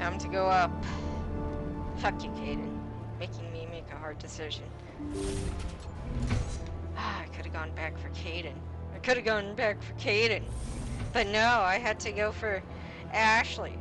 Time to go up. Fuck you, Caden. Making me make a hard decision. I could have gone back for Caden. But no, I had to go for Ashley.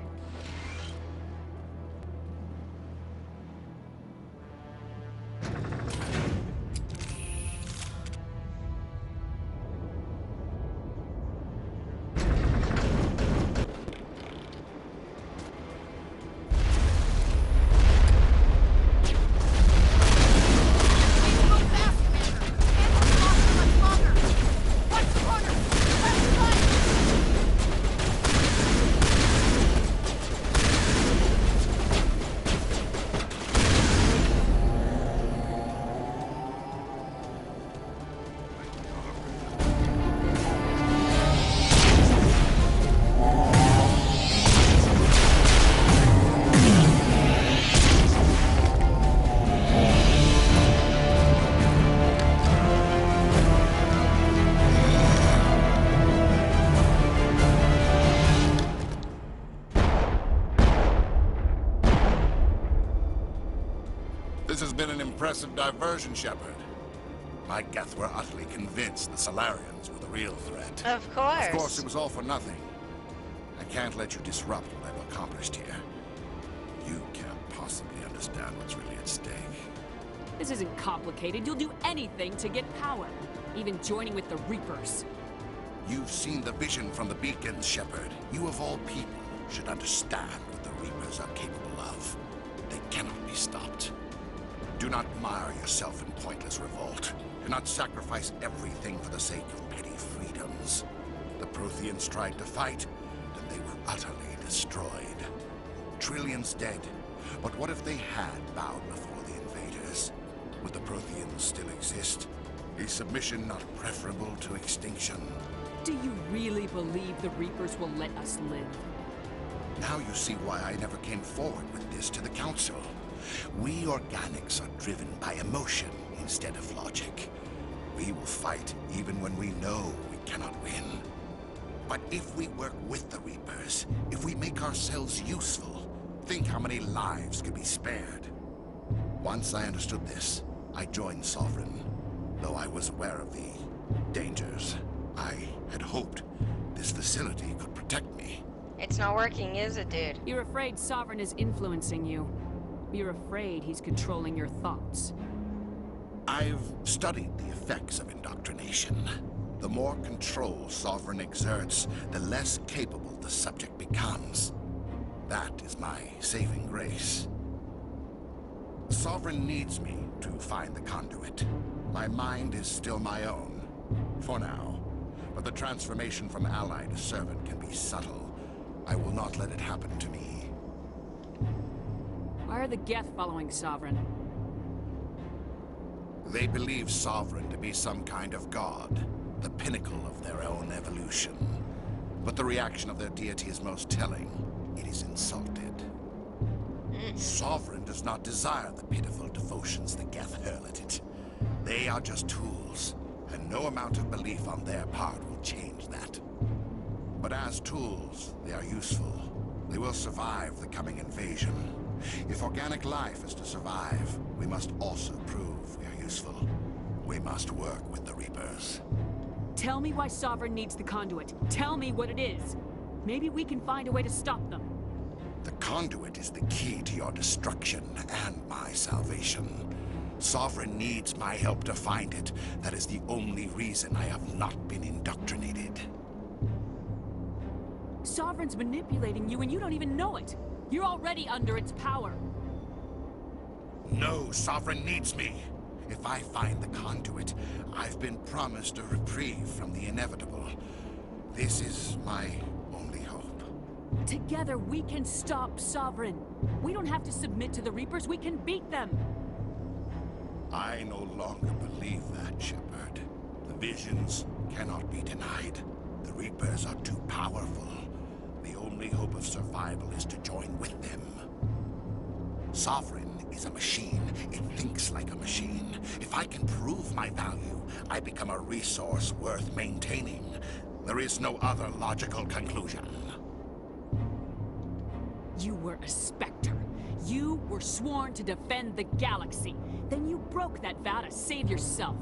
This has been an impressive diversion, Shepard. My Geth were utterly convinced the Solarians were the real threat. Of course. Of course, it was all for nothing. I can't let you disrupt what I've accomplished here. You can't possibly understand what's really at stake. This isn't complicated. You'll do anything to get power, even joining with the Reapers. You've seen the vision from the beacons, Shepard. You of all people should understand what the Reapers are capable of. They cannot be stopped. Do not mire yourself in pointless revolt. Do not sacrifice everything for the sake of petty freedoms. The Protheans tried to fight, and they were utterly destroyed. Trillions dead. But what if they had bowed before the invaders? Would the Protheans still exist? Is submission not preferable to extinction? Do you really believe the Reapers will let us live? Now you see why I never came forward with this to the Council. We organics are driven by emotion instead of logic. We will fight even when we know we cannot win. But if we work with the Reapers, if we make ourselves useful, think how many lives could be spared. Once I understood this, I joined Sovereign. Though I was aware of the dangers, I had hoped this facility could protect me. It's not working, is it, dude? You're afraid Sovereign is influencing you. You're afraid he's controlling your thoughts. I've studied the effects of indoctrination. The more control Sovereign exerts, the less capable the subject becomes. That is my saving grace. Sovereign needs me to find the conduit. My mind is still my own, for now. But the transformation from ally to servant can be subtle. I will not let it happen to me. Why are the Geth following Sovereign? They believe Sovereign to be some kind of god, the pinnacle of their own evolution. But the reaction of their deity is most telling. It is insulted. Sovereign does not desire the pitiful devotions the Geth hurl at it. They are just tools, and no amount of belief on their part will change that. But as tools, they are useful. They will survive the coming invasion. If organic life is to survive, we must also prove we are useful. We must work with the Reapers. Tell me why Sovereign needs the conduit. Tell me what it is. Maybe we can find a way to stop them. The conduit is the key to your destruction and my salvation. Sovereign needs my help to find it. That is the only reason I have not been indoctrinated. Sovereign's manipulating you and you don't even know it. You're already under its power. No, Sovereign needs me. If I find the conduit, I've been promised a reprieve from the inevitable. This is my only hope. Together we can stop Sovereign. We don't have to submit to the Reapers, we can beat them. I no longer believe that, Shepard. The visions cannot be denied. The Reapers are too powerful. The only hope of survival is to join with them. Sovereign is a machine. It thinks like a machine. If I can prove my value, I become a resource worth maintaining. There is no other logical conclusion. You were a Spectre. You were sworn to defend the galaxy. Then you broke that vow to save yourself.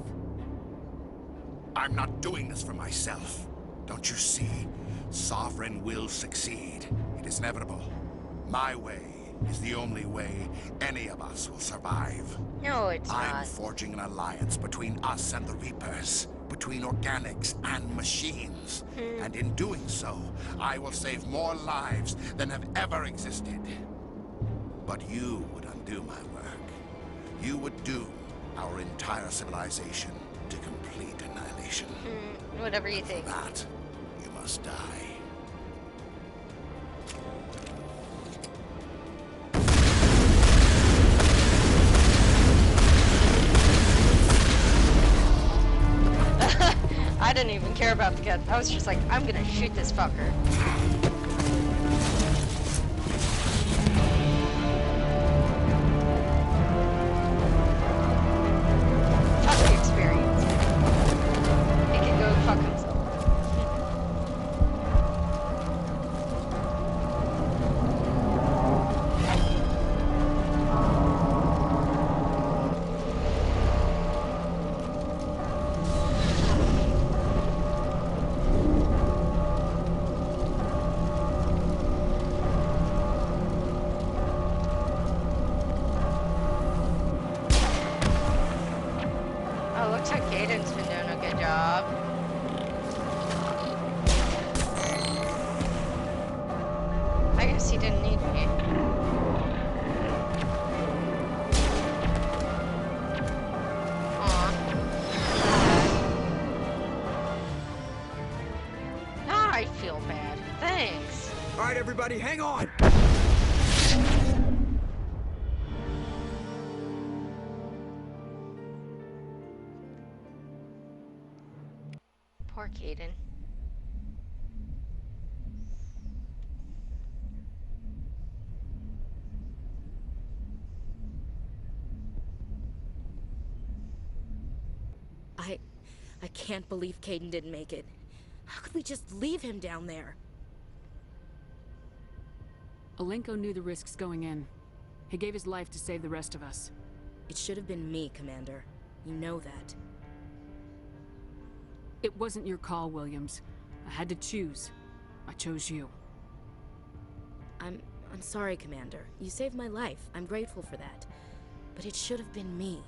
I'm not doing this for myself. Don't you see? Sovereign will succeed. It is inevitable. My way is the only way any of us will survive. No, it's I'm not. forging an alliance between us and the Reapers, between organics and machines. And in doing so, I will save more lives than have ever existed. But you would undo my work. You would doom our entire civilization to complete annihilation. Whatever you For think. that, you must die. I didn't even care about the gun. I was just like, I'm gonna shoot this fucker. That's the experience. It can go fuck himself. Oh, looks like Caden's been doing a good job. I guess he didn't need me. Aw. Now I feel bad. Thanks. All right, everybody, hang on. Poor Caden. I can't believe Caden didn't make it. How could we just leave him down there? Alenko knew the risks going in. He gave his life to save the rest of us. It should have been me, Commander. You know that. It wasn't your call, Williams. I had to choose. I chose you. I'm sorry, Commander. You saved my life. I'm grateful for that. But it should have been me.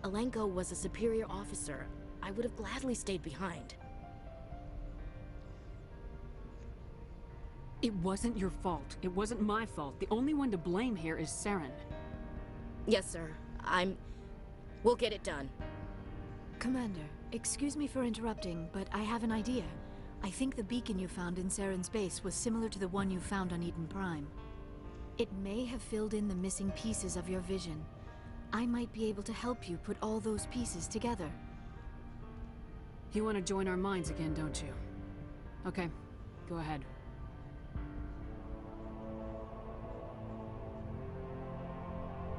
Alenko was a superior officer. I would have gladly stayed behind. It wasn't your fault. It wasn't my fault. The only one to blame here is Saren. Yes, sir. We'll get it done. Commander, excuse me for interrupting, but I have an idea. I think the beacon you found in Saren's base was similar to the one you found on Eden Prime. It may have filled in the missing pieces of your vision. I might be able to help you put all those pieces together. You want to join our minds again, don't you? Okay, go ahead.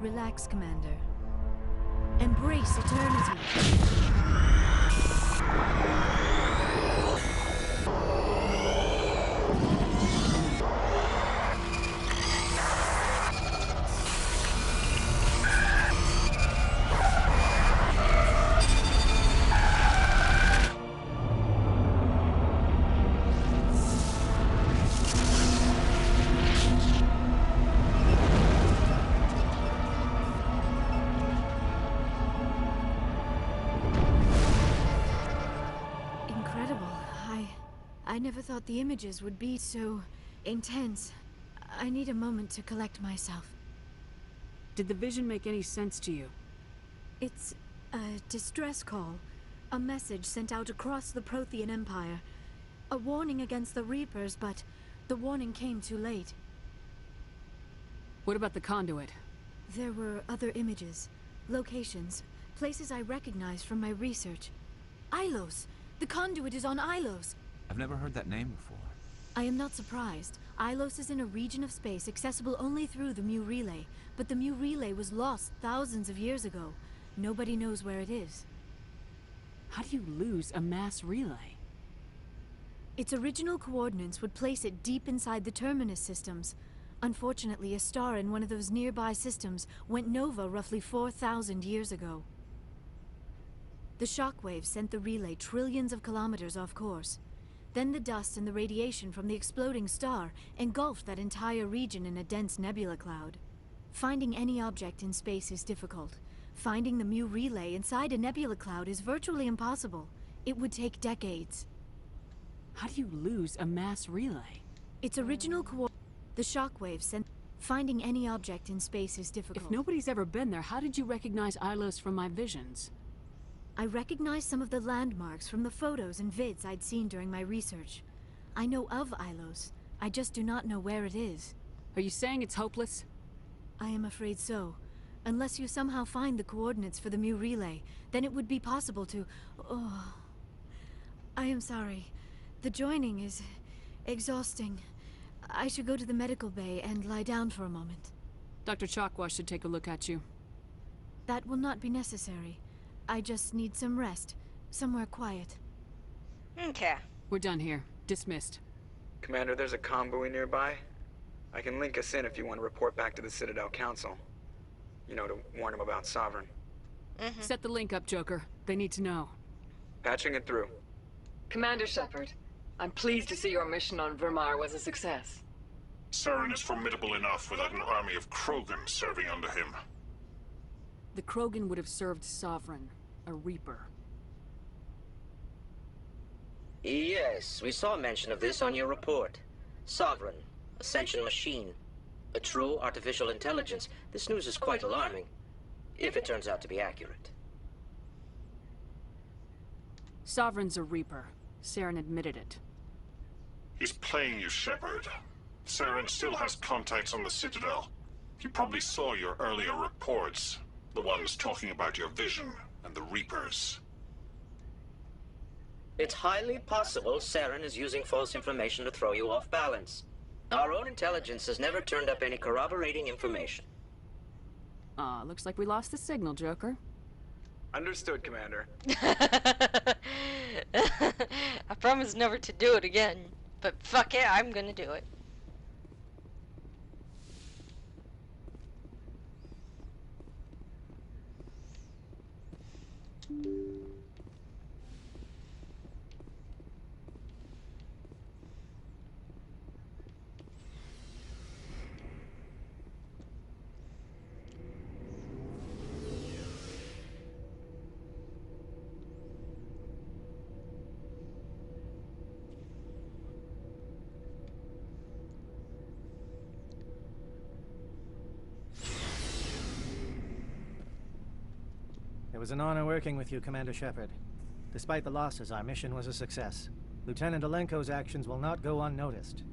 Relax, Commander. Embrace eternity. I never thought the images would be so intense. I need a moment to collect myself. Did the vision make any sense to you? It's a distress call. A message sent out across the Prothean Empire. A warning against the Reapers, but the warning came too late. What about the conduit? There were other images, locations, places I recognized from my research. Ilos! The conduit is on Ilos! I've never heard that name before. I am not surprised. Ilos is in a region of space accessible only through the Mu Relay, but the Mu Relay was lost thousands of years ago. Nobody knows where it is. How do you lose a mass relay? Its original coordinates would place it deep inside the Terminus systems. Unfortunately, a star in one of those nearby systems went nova roughly 4,000 years ago. The shockwave sent the relay trillions of kilometers off course. Then the dust and the radiation from the exploding star engulfed that entire region in a dense nebula cloud. Finding any object in space is difficult. Finding the Mu relay inside a nebula cloud is virtually impossible. It would take decades. How do you lose a mass relay? Its original the shockwave sent... Finding any object in space is difficult. If nobody's ever been there, how did you recognize Ilos from my visions? I recognized some of the landmarks from the photos and vids I'd seen during my research. I know of Ilos. I just do not know where it is. Are you saying it's hopeless? I am afraid so. Unless you somehow find the coordinates for the Mu relay, then it would be possible to... Oh... I am sorry. The joining is... exhausting. I should go to the medical bay and lie down for a moment. Dr. Chakwa should take a look at you. That will not be necessary. I just need some rest. Somewhere quiet. Okay. We're done here. Dismissed. Commander, there's a comm buoy nearby. I can link us in if you want to report back to the Citadel Council. You know, to warn them about Sovereign. Set the link up, Joker. They need to know. Patching it through. Commander Shepard, I'm pleased to see your mission on Virmire was a success. Saren is formidable enough without an army of Krogan serving under him. The Krogan would have served Sovereign, a Reaper. Yes, we saw mention of this on your report. Sovereign, Ascension machine, a true artificial intelligence. This news is quite alarming, if it turns out to be accurate. Sovereign's a Reaper. Saren admitted it. He's playing you, Shepard. Saren still has contacts on the Citadel. He probably saw your earlier reports. The ones talking about your vision and the Reapers. It's highly possible Saren is using false information to throw you off balance. Our own intelligence has never turned up any corroborating information. Looks like we lost the signal, Joker. Understood, Commander. I promise never to do it again, but fuck it, I'm gonna do it. It was an honor working with you, Commander Shepard. Despite the losses, our mission was a success. Lieutenant Alenko's actions will not go unnoticed.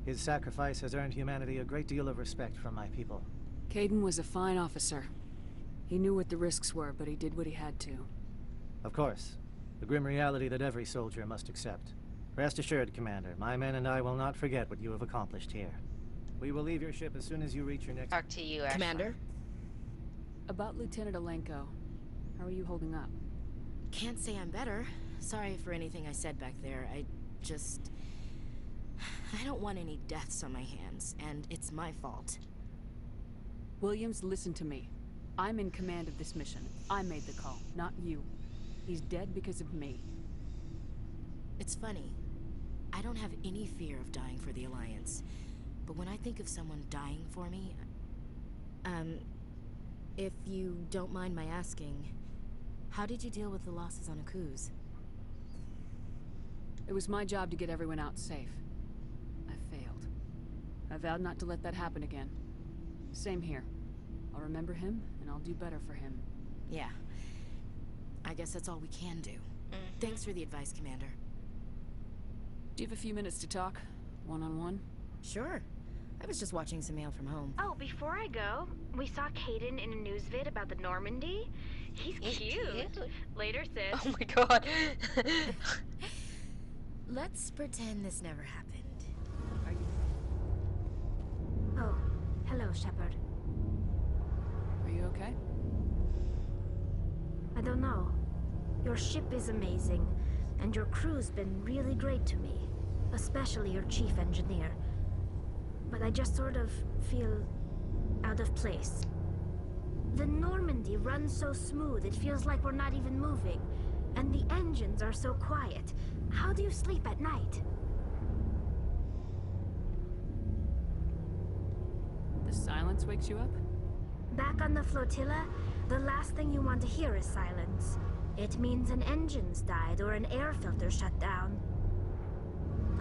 His sacrifice has earned humanity a great deal of respect from my people. Caden was a fine officer. He knew what the risks were, but he did what he had to. Of course. The grim reality that every soldier must accept. Rest assured, Commander, my men and I will not forget what you have accomplished here. We will leave your ship as soon as you reach your next... Talk to you, Ashley. Commander? About Lieutenant Alenko, how are you holding up? Can't say I'm better. Sorry for anything I said back there. I don't want any deaths on my hands, and it's my fault. Williams, listen to me. I'm in command of this mission. I made the call, not you. He's dead because of me. It's funny. I don't have any fear of dying for the Alliance. But when I think of someone dying for me... if you don't mind my asking, how did you deal with the losses on Akuz? It was my job to get everyone out safe. I failed. I vowed not to let that happen again. Same here. I'll remember him, and I'll do better for him. Yeah. I guess that's all we can do. Thanks for the advice, Commander. Do you have a few minutes to talk? One-on-one? Sure. I was just watching some mail from home. Oh, before I go, we saw Caden in a news vid about the Normandy. He's cute. Later, sis. Oh my god. Let's pretend this never happened. Oh, hello, Shepard. Are you okay? I don't know. Your ship is amazing, and your crew's been really great to me. Especially your chief engineer. but I just sort of feel out of place. The Normandy runs so smooth it feels like we're not even moving, and the engines are so quiet. How do you sleep at night? The silence wakes you up? Back on the flotilla, the last thing you want to hear is silence. It means an engine's died or an air filter shut down.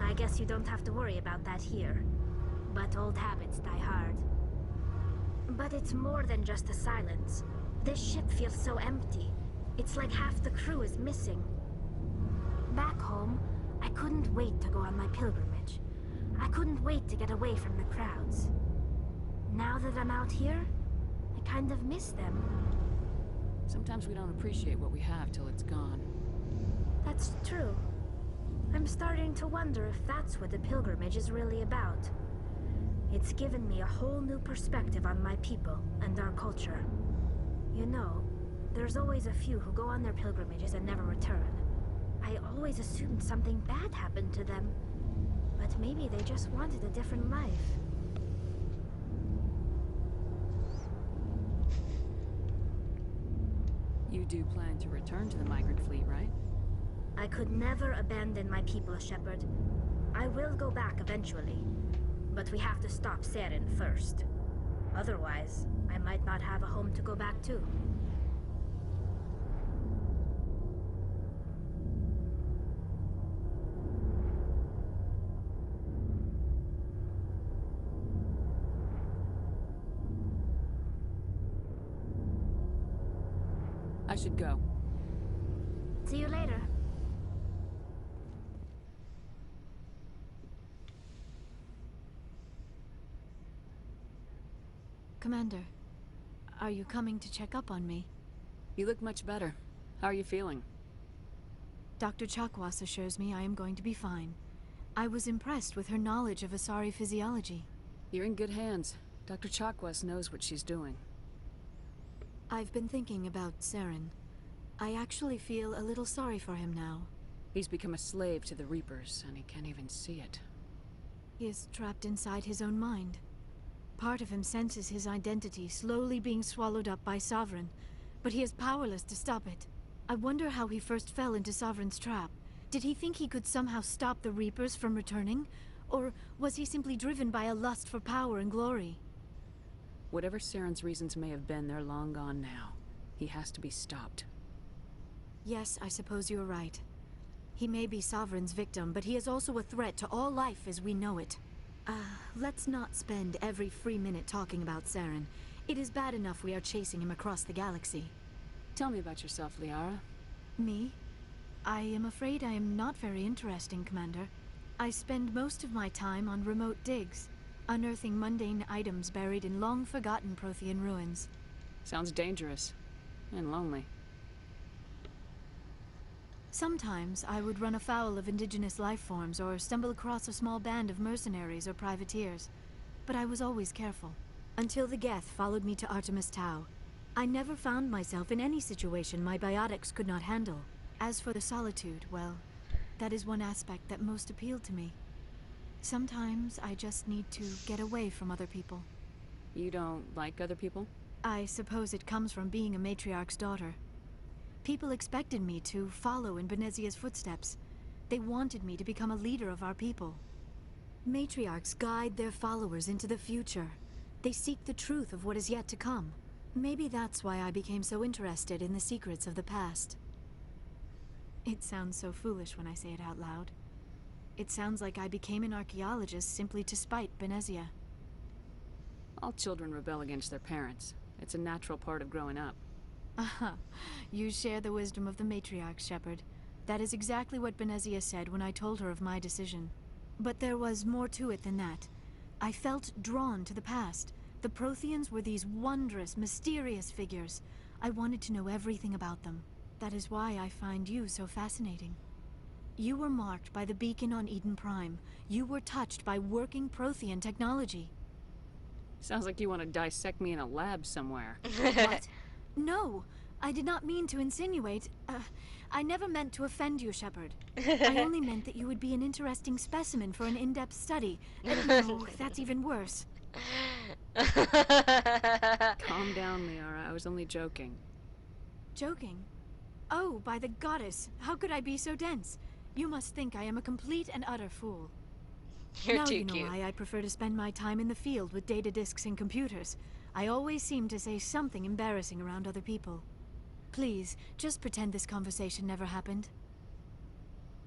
I guess you don't have to worry about that here. But old habits die hard. But it's more than just the silence. This ship feels so empty. It's like half the crew is missing. Back home, I couldn't wait to go on my pilgrimage. I couldn't wait to get away from the crowds. Now that I'm out here, I kind of miss them. Sometimes we don't appreciate what we have till it's gone. That's true. I'm starting to wonder if that's what the pilgrimage is really about. It's given me a whole new perspective on my people and our culture. You know, there's always a few who go on their pilgrimages and never return. I always assumed something bad happened to them. But maybe they just wanted a different life. You do plan to return to the migrant fleet, right? I could never abandon my people, Shepard. I will go back eventually. But we have to stop Saren first. Otherwise, I might not have a home to go back to. I should go. See you later. Commander, are you coming to check up on me? You look much better. How are you feeling? Dr. Chakwas assures me I am going to be fine. I was impressed with her knowledge of Asari physiology. You're in good hands. Dr. Chakwas knows what she's doing. I've been thinking about Saren. I actually feel a little sorry for him now. He's become a slave to the Reapers, and he can't even see it. He is trapped inside his own mind. Part of him senses his identity slowly being swallowed up by Sovereign, but he is powerless to stop it. I wonder how he first fell into Sovereign's trap. Did he think he could somehow stop the Reapers from returning? Or was he simply driven by a lust for power and glory? Whatever Saren's reasons may have been, they're long gone now. He has to be stopped. Yes, I suppose you're right. He may be Sovereign's victim, but he is also a threat to all life as we know it. Let's not spend every free minute talking about Saren. It is bad enough we are chasing him across the galaxy. Tell me about yourself, Liara. Me? I am afraid I am not very interesting, Commander. I spend most of my time on remote digs, unearthing mundane items buried in long-forgotten Prothean ruins. Sounds dangerous. And lonely. Sometimes I would run afoul of indigenous life forms or stumble across a small band of mercenaries or privateers. But I was always careful. Until the Geth followed me to Artemis Tau. I never found myself in any situation my biotics could not handle. As for the solitude, well, that is one aspect that most appealed to me. Sometimes I just need to get away from other people. You don't like other people? I suppose it comes from being a matriarch's daughter. People expected me to follow in Benezia's footsteps. They wanted me to become a leader of our people. Matriarchs guide their followers into the future. They seek the truth of what is yet to come. Maybe that's why I became so interested in the secrets of the past. It sounds so foolish when I say it out loud. It sounds like I became an archaeologist simply to spite Benezia. All children rebel against their parents. It's a natural part of growing up. Aha, you share the wisdom of the matriarch, Shepard. That is exactly what Benezia said when I told her of my decision. But there was more to it than that. I felt drawn to the past. The Protheans were these wondrous, mysterious figures. I wanted to know everything about them. That is why I find you so fascinating. You were marked by the beacon on Eden Prime. You were touched by working Prothean technology. Sounds like you want to dissect me in a lab somewhere. What? No! I did not mean to insinuate. I never meant to offend you, Shepard. I only meant that you would be an interesting specimen for an in-depth study. No, that's even worse. Calm down, Liara. I was only joking. Joking? Oh, by the goddess, how could I be so dense? You must think I am a complete and utter fool. You're now too you know cute. why I prefer to spend my time in the field with data disks and computers. I always seem to say something embarrassing around other people. Please, just pretend this conversation never happened.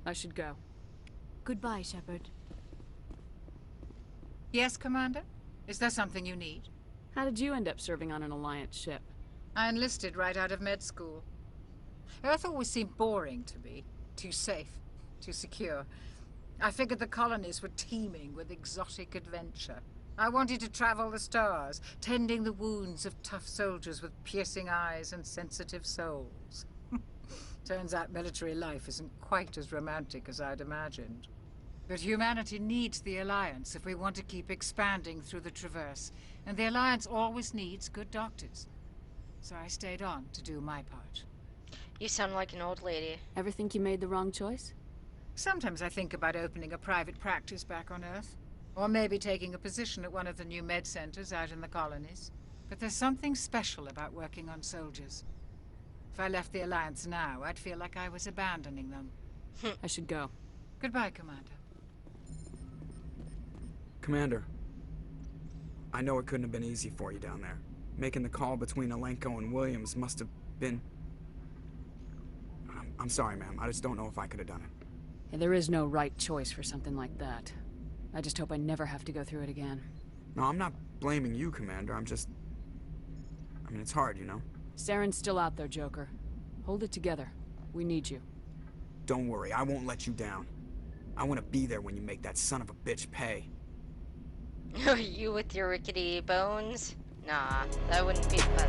I should go. Goodbye, Shepard. Yes, Commander? Is there something you need? How did you end up serving on an Alliance ship? I enlisted right out of med school. Earth always seemed boring to me. Too safe, too secure. I figured the colonies were teeming with exotic adventure. I wanted to travel the stars, tending the wounds of tough soldiers with piercing eyes and sensitive souls. Turns out military life isn't quite as romantic as I'd imagined. But humanity needs the Alliance if we want to keep expanding through the Traverse, and the Alliance always needs good doctors. So I stayed on to do my part. You sound like an old lady. Ever think you made the wrong choice? Sometimes I think about opening a private practice back on Earth. Or maybe taking a position at one of the new med centers out in the colonies. But there's something special about working on soldiers. If I left the Alliance now, I'd feel like I was abandoning them. I should go. Goodbye, Commander. Commander, I know it couldn't have been easy for you down there. Making the call between Alenko and Williams must have been... I'm sorry, ma'am. I just don't know if I could have done it. Yeah, there is no right choice for something like that. I just hope I never have to go through it again. No, I'm not blaming you, Commander. I'm just... I mean, it's hard, you know? Saren's still out there, Joker. Hold it together. We need you. Don't worry, I won't let you down. I want to be there when you make that son of a bitch pay. You with your rickety bones? Nah, that wouldn't be fun.